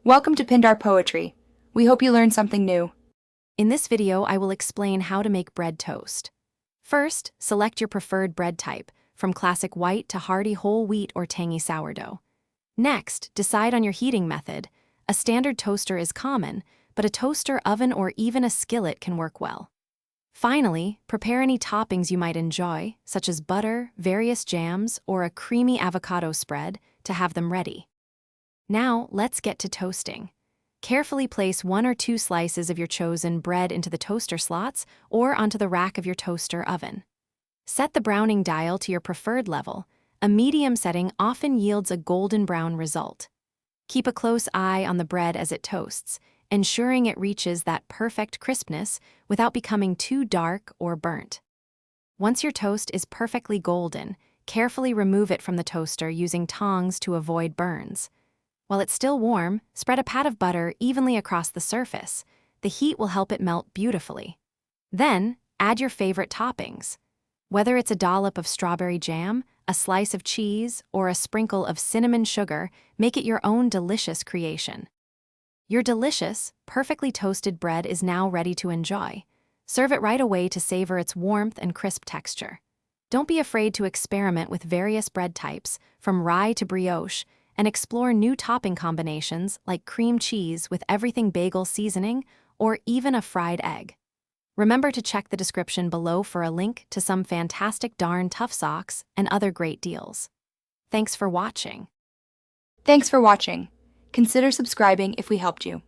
Welcome to Pindar Poetry. We hope you learned something new. In this video, I will explain how to make bread toast. First, select your preferred bread type, from classic white to hearty whole wheat or tangy sourdough. Next, decide on your heating method. A standard toaster is common, but a toaster, oven, or even a skillet can work well. Finally, prepare any toppings you might enjoy, such as butter, various jams, or a creamy avocado spread, to have them ready. Now, let's get to toasting. Carefully place 1 or 2 slices of your chosen bread into the toaster slots or onto the rack of your toaster oven. Set the browning dial to your preferred level. A medium setting often yields a golden brown result. Keep a close eye on the bread as it toasts, ensuring it reaches that perfect crispness without becoming too dark or burnt. Once your toast is perfectly golden, carefully remove it from the toaster using tongs to avoid burns. While it's still warm, spread a pat of butter evenly across the surface. The heat will help it melt beautifully. Then, add your favorite toppings. Whether it's a dollop of strawberry jam, a slice of cheese, or a sprinkle of cinnamon sugar, make it your own delicious creation. Your delicious, perfectly toasted bread is now ready to enjoy. Serve it right away to savor its warmth and crisp texture. Don't be afraid to experiment with various bread types, from rye to brioche, and explore new topping combinations like cream cheese with everything bagel seasoning or even a fried egg. Remember to check the description below for a link to some fantastic darn tough socks and other great deals. Thanks for watching. Thanks for watching. Consider subscribing if we helped you.